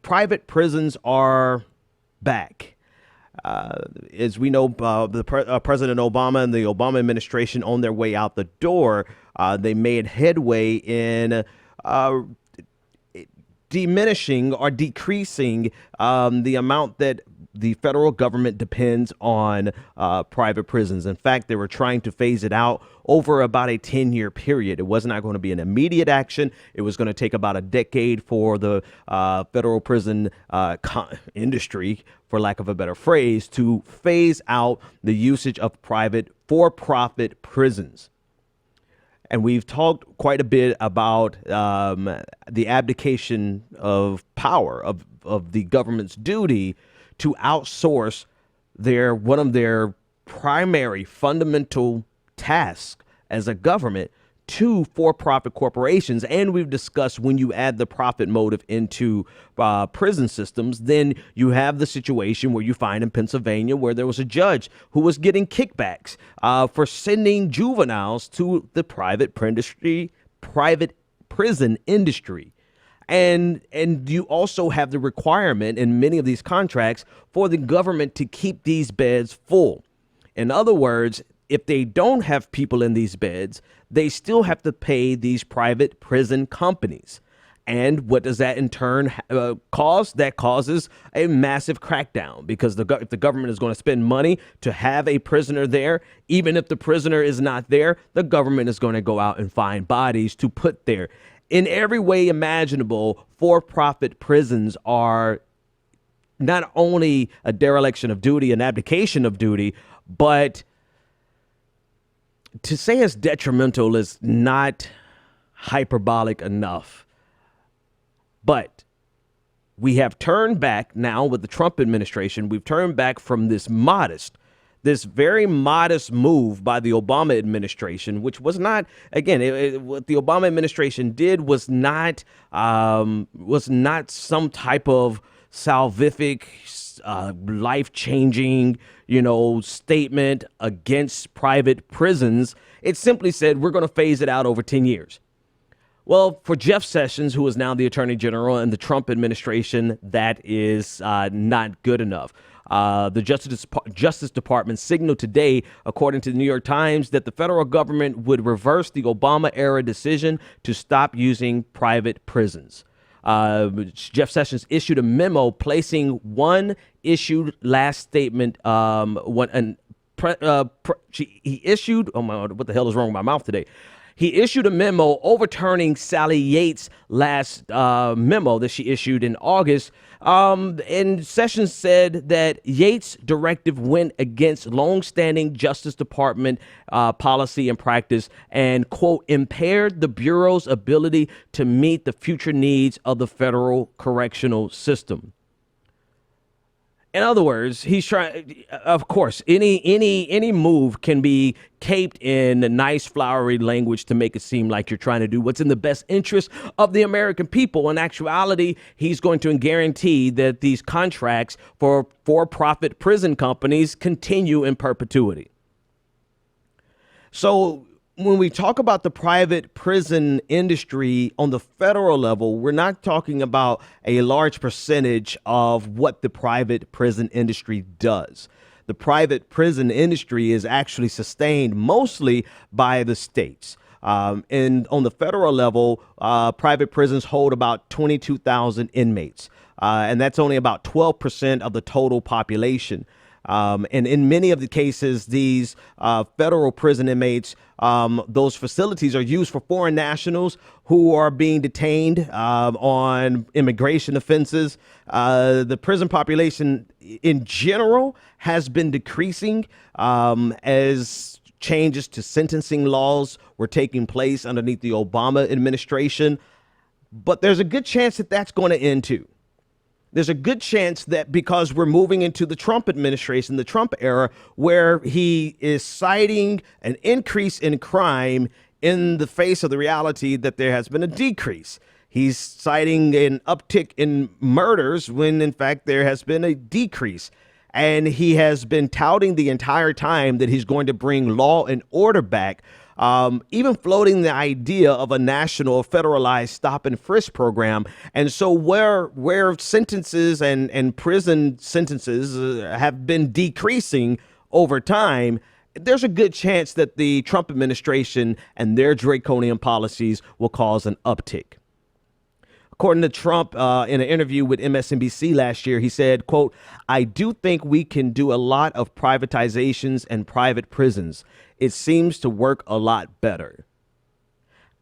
private prisons are back. As we know, President Obama and the Obama administration, on their way out the door, they made headway in diminishing or decreasing the amount that the federal government depends on private prisons. In fact, they were trying to phase it out over about a 10-year period. It was not going to be an immediate action. It was going to take about a decade for the federal prison industry, for lack of a better phrase, to phase out the usage of private for-profit prisons. And we've talked quite a bit about the abdication of power of the government's duty to outsource one of their primary fundamental tasks as a government to for-profit corporations. And we've discussed when you add the profit motive into prison systems, then you have the situation where you find in Pennsylvania where there was a judge who was getting kickbacks for sending juveniles to the private prison industry. And you also have the requirement in many of these contracts for the government to keep these beds full. In other words, if they don't have people in these beds, they still have to pay these private prison companies. And what does that in turn cause? That causes a massive crackdown, because if the government is going to spend money to have a prisoner there, even if the prisoner is not there, the government is going to go out and find bodies to put there. In every way imaginable, for-profit prisons are not only a dereliction of duty, an abdication of duty, but to say it's detrimental is not hyperbolic enough. But we have turned back now with the Trump administration. We've turned back from this very modest move by the Obama administration, which was not, again, what the Obama administration did was not some type of salvific, life-changing, statement against private prisons. It simply said, we're going to phase it out over 10 years. Well, for Jeff Sessions, who is now the Attorney General, and the Trump administration, that is not good enough. The Justice Department signaled today, according to the New York Times, that the federal government would reverse the Obama-era decision to stop using private prisons. Jeff Sessions issued a memo placing one issued last statement. He issued. Oh my! What the hell is wrong with my mouth today? He issued a memo overturning Sally Yates' last memo that she issued in August. And Sessions said that Yates' directive went against longstanding Justice Department policy and practice and, quote, impaired the Bureau's ability to meet the future needs of the federal correctional system. In other words, he's trying, of course, any move can be caped in nice, flowery language to make it seem like you're trying to do what's in the best interest of the American people. In actuality, he's going to guarantee that these contracts for-profit prison companies continue in perpetuity. So when we talk about the private prison industry on the federal level, we're not talking about a large percentage of what the private prison industry does. The private prison industry is actually sustained mostly by the states. And on the federal level, private prisons hold about 22,000 inmates. And that's only about 12% of the total population. And in many of the cases, these federal prison inmates, those facilities are used for foreign nationals who are being detained on immigration offenses. The prison population in general has been decreasing as changes to sentencing laws were taking place underneath the Obama administration. But there's a good chance that that's going to end too. There's a good chance that because we're moving into the Trump administration, the Trump era, where he is citing an increase in crime in the face of the reality that there has been a decrease. He's citing an uptick in murders when, in fact, there has been a decrease. And he has been touting the entire time that he's going to bring law and order back. even floating the idea of a national federalized stop and frisk program. And so where sentences and prison sentences have been decreasing over time, there's a good chance that the Trump administration and their draconian policies will cause an uptick. According to Trump, in an interview with MSNBC last year, he said, quote, "I do think we can do a lot of privatizations and private prisons. It seems to work a lot better."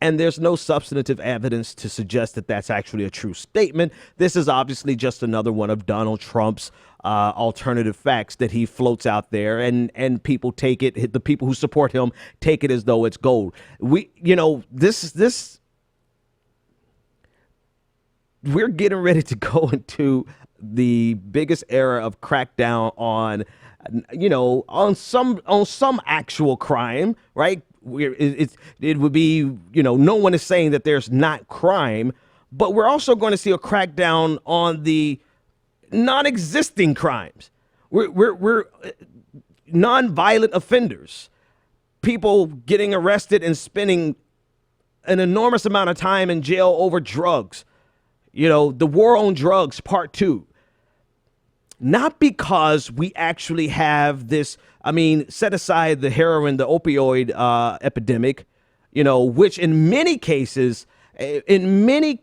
And there's no substantive evidence to suggest that that's actually a true statement. This is obviously just another one of Donald Trump's alternative facts that he floats out there, and people take it. The people who support him take it as though it's gold. We're getting ready to go into the biggest era of crackdown on some actual crime, right? It would be, no one is saying that there's not crime, but we're also going to see a crackdown on the non-existing crimes. We're non-violent offenders, people getting arrested and spending an enormous amount of time in jail over drugs. The war on drugs, part 2. Not because we actually have this, set aside the heroin, the opioid epidemic, which in many cases, the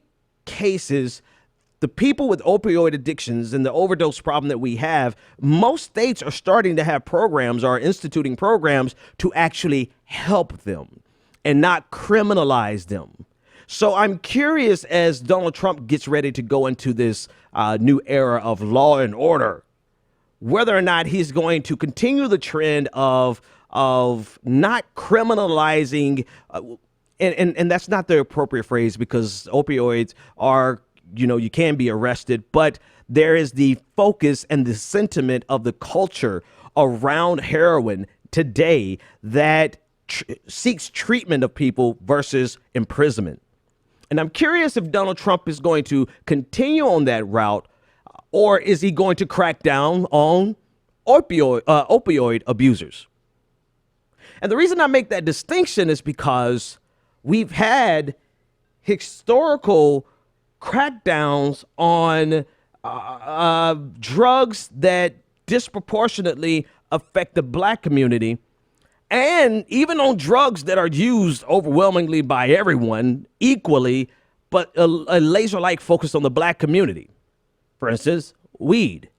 people with opioid addictions and the overdose problem that we have, most states are starting to have programs or instituting programs to actually help them and not criminalize them. So I'm curious, as Donald Trump gets ready to go into this new era of law and order, whether or not he's going to continue the trend of not criminalizing, and that's not the appropriate phrase, because opioids are, you can be arrested, but there is the focus and the sentiment of the culture around heroin today that seeks treatment of people versus imprisonment. And I'm curious if Donald Trump is going to continue on that route, or is he going to crack down on opioid abusers? And the reason I make that distinction is because we've had historical crackdowns on drugs that disproportionately affect the black community, and even on drugs that are used overwhelmingly by everyone equally, but a laser-like focus on the black community. For instance, weed.